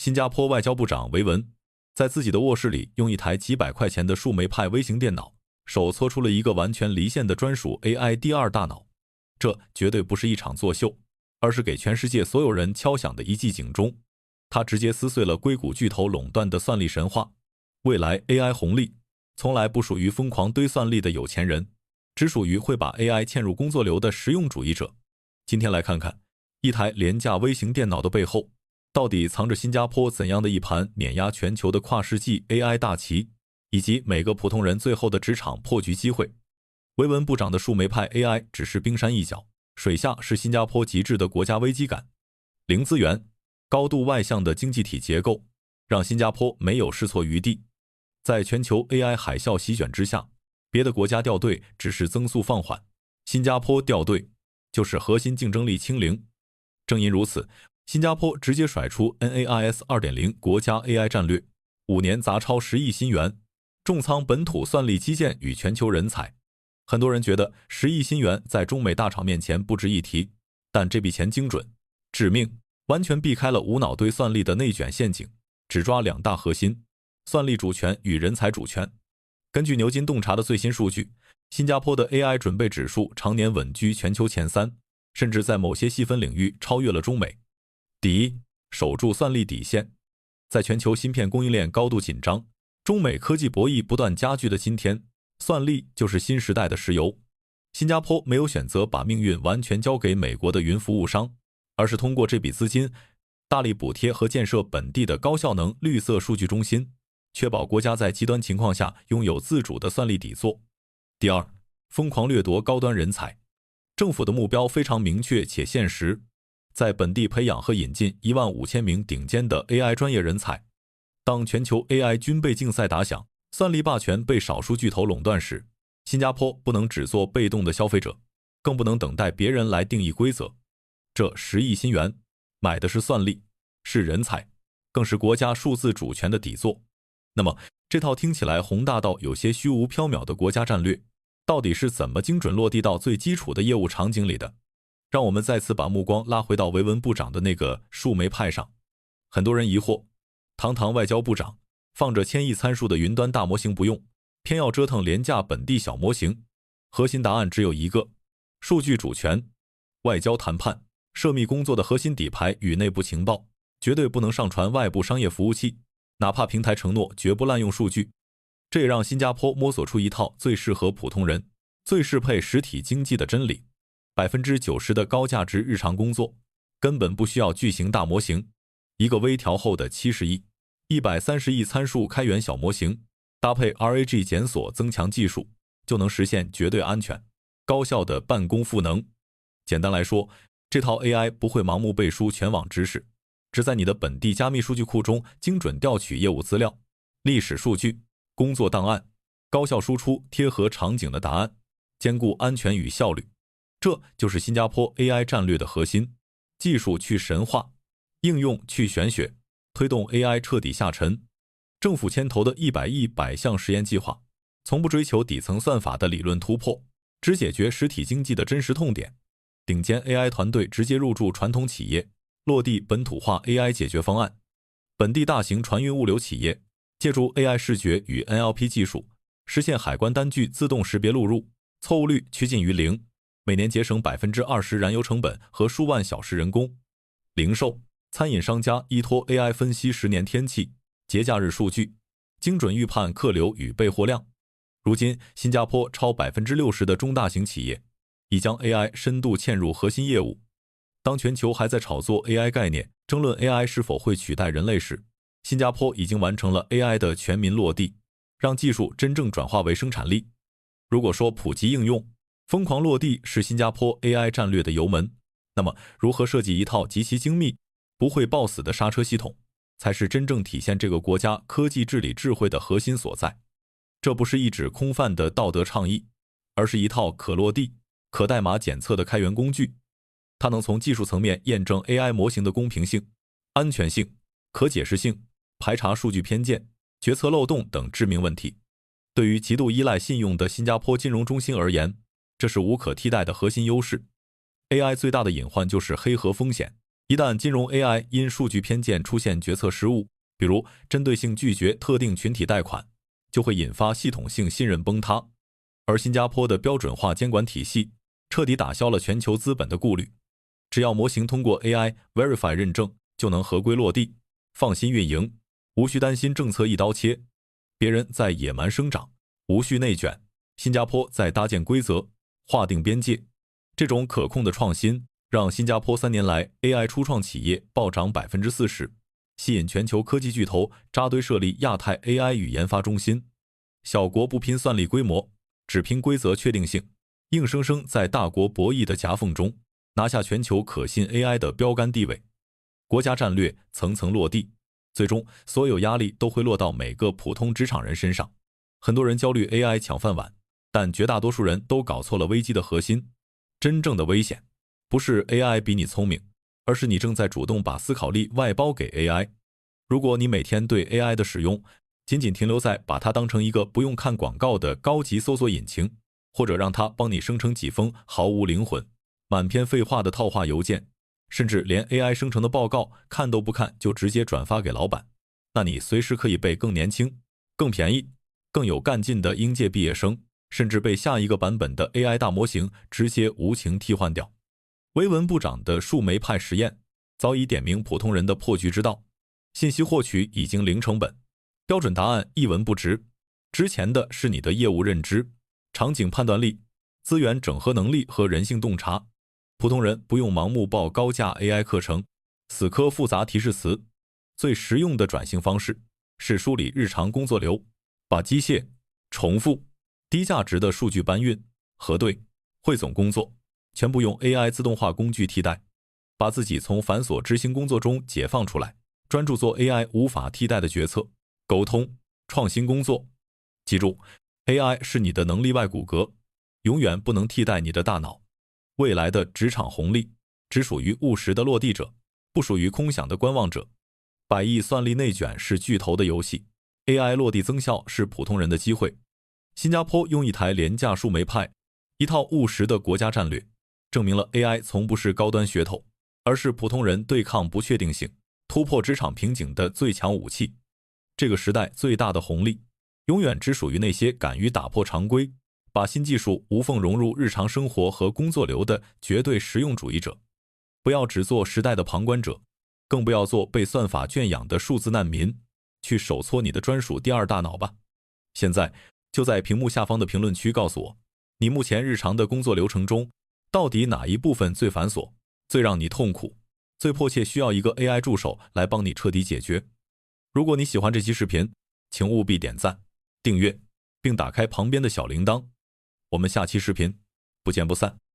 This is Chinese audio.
新加坡外交部长维文在自己的卧室里用一台几百块钱的树莓派微型电脑，手搓出了一个完全离线的专属 AI 第二大脑。这绝对不是一场作秀，而是给全世界所有人敲响的一记警钟。他直接撕碎了硅谷巨头垄断的算力神话。未来 AI 红利从来不属于疯狂堆算力的有钱人，只属于会把 AI 嵌入工作流的实用主义者。今天来看看一台廉价微型电脑的背后，到底藏着新加坡怎样的一盘碾压全球的跨世纪 AI 大棋，以及每个普通人最后的职场破局机会。维文部长的树莓派 AI 只是冰山一角，水下是新加坡极致的国家危机感。零资源、高度外向的经济体结构，让新加坡没有试错余地。在全球 AI 海啸席卷之下，别的国家掉队只是增速放缓，新加坡掉队就是核心竞争力清零。正因如此，新加坡直接甩出 NAIS 2.0 国家 AI 战略，5年砸超10亿新元，重仓本土算力基建与全球人才。很多人觉得10亿新元在中美大厂面前不值一提，但这笔钱精准、致命，完全避开了无脑堆算力的内卷陷阱，只抓2大核心：算力主权与人才主权。根据牛津洞察的最新数据，新加坡的 AI 准备指数常年稳居全球前3，甚至在某些细分领域超越了中美。第一，守住算力底线。在全球芯片供应链高度紧张、中美科技博弈不断加剧的今天，算力就是新时代的石油。新加坡没有选择把命运完全交给美国的云服务商，而是通过这笔资金大力补贴和建设本地的高效能绿色数据中心，确保国家在极端情况下拥有自主的算力底座。第二，疯狂掠夺高端人才。政府的目标非常明确且现实，在本地培养和引进15000名顶尖的 AI 专业人才。当全球 AI 军备竞赛打响，算力霸权被少数巨头垄断时，新加坡不能只做被动的消费者，更不能等待别人来定义规则。这10亿新元买的是算力，是人才，更是国家数字主权的底座。那么，这套听起来宏大到有些虚无缥缈的国家战略，到底是怎么精准落地到最基础的业务场景里的？让我们再次把目光拉回到维文部长的那个树莓派上。很多人疑惑，堂堂外交部长放着1000亿参数的云端大模型不用，偏要折腾廉价本地小模型。核心答案只有一个：数据主权。外交谈判、涉密工作的核心底牌与内部情报，绝对不能上传外部商业服务器，哪怕平台承诺绝不滥用数据。这也让新加坡摸索出一套最适合普通人、最适配实体经济的真理：90%的高价值日常工作根本不需要巨型大模型，一个微调后的70亿、130亿参数开源小模型，搭配 RAG 检索增强技术，就能实现绝对安全、高效的办公赋能。简单来说，这套 AI 不会盲目背书全网知识，只在你的本地加密数据库中精准调取业务资料、历史数据、工作档案，高效输出贴合场景的答案，兼顾安全与效率。这就是新加坡 AI 战略的核心：技术去神话，应用去玄学，推动 AI 彻底下沉。政府牵头的100亿百项实验计划，从不追求底层算法的理论突破，只解决实体经济的真实痛点。顶尖 AI 团队直接入驻传统企业，落地本土化 AI 解决方案。本地大型船运物流企业借助 AI 视觉与 NLP 技术，实现海关单据自动识别录入，错误率趋近于0，每年节省20%燃油成本和数万小时人工。零售、餐饮商家依托 AI 分析10年天气、节假日数据，精准预判客流与备货量。如今，新加坡超60%的中大型企业已将 AI 深度嵌入核心业务。当全球还在炒作 AI 概念，争论 AI 是否会取代人类时，新加坡已经完成了 AI 的全民落地，让技术真正转化为生产力。如果说普及应用、疯狂落地是新加坡 AI 战略的油门，那么如何设计一套极其精密、不会抱死的刹车系统，才是真正体现这个国家科技治理智慧的核心所在。这不是一纸空泛的道德倡议，而是一套可落地、可代码检测的开源工具。它能从技术层面验证 AI 模型的公平性、安全性、可解释性，排查数据偏见、决策漏洞等致命问题。对于极度依赖信用的新加坡金融中心而言，这是无可替代的核心优势。AI 最大的隐患就是黑盒风险，一旦金融 AI 因数据偏见出现决策失误，比如针对性拒绝特定群体贷款，就会引发系统性信任崩塌。而新加坡的标准化监管体系彻底打消了全球资本的顾虑，只要模型通过 AI Verify 认证，就能合规落地，放心运营，无需担心政策一刀切。别人在野蛮生长，无序内卷，新加坡在搭建规则，划定边界。这种可控的创新让新加坡3年来 AI 初创企业暴涨40%，吸引全球科技巨头扎堆设立亚太 AI 与研发中心。小国不拼算力规模，只拼规则确定性，硬生生在大国博弈的夹缝中拿下全球可信 AI 的标杆地位。国家战略层层落地，最终所有压力都会落到每个普通职场人身上。很多人焦虑 AI 抢饭碗，但绝大多数人都搞错了危机的核心。真正的危险不是 AI 比你聪明，而是你正在主动把思考力外包给 AI。 如果你每天对 AI 的使用仅仅停留在把它当成一个不用看广告的高级搜索引擎，或者让它帮你生成几封毫无灵魂、满篇废话的套话邮件，甚至连 AI 生成的报告看都不看就直接转发给老板，那你随时可以被更年轻、更便宜、更有干劲的应届毕业生，甚至被下一个版本的 AI 大模型直接无情替换掉。维文部长的树莓派实验早已点明普通人的破局之道，信息获取已经零成本，标准答案一文不值，值钱的是你的业务认知、场景判断力、资源整合能力和人性洞察。普通人不用盲目报高价 AI 课程，死磕复杂提示词。最实用的转型方式是梳理日常工作流，把机械、重复、低价值的数据搬运、核对、汇总工作全部用 AI 自动化工具替代，把自己从繁琐执行工作中解放出来，专注做 AI 无法替代的决策、沟通、创新工作。记住， AI 是你的能力外骨骼，永远不能替代你的大脑。未来的职场红利只属于务实的落地者，不属于空想的观望者。100亿算力内卷是巨头的游戏， AI 落地增效是普通人的机会。新加坡用一台廉价树莓派，一套务实的国家战略，证明了 AI 从不是高端噱头，而是普通人对抗不确定性、突破职场瓶颈的最强武器。这个时代最大的红利永远只属于那些敢于打破常规，把新技术无缝融入日常生活和工作流的绝对实用主义者。不要只做时代的旁观者，更不要做被算法圈养的数字难民，去手搓你的专属第二大脑吧。现在就在屏幕下方的评论区告诉我，你目前日常的工作流程中，到底哪一部分最繁琐、最让你痛苦、最迫切需要一个 AI 助手来帮你彻底解决？如果你喜欢这期视频，请务必点赞、订阅，并打开旁边的小铃铛。我们下期视频不见不散。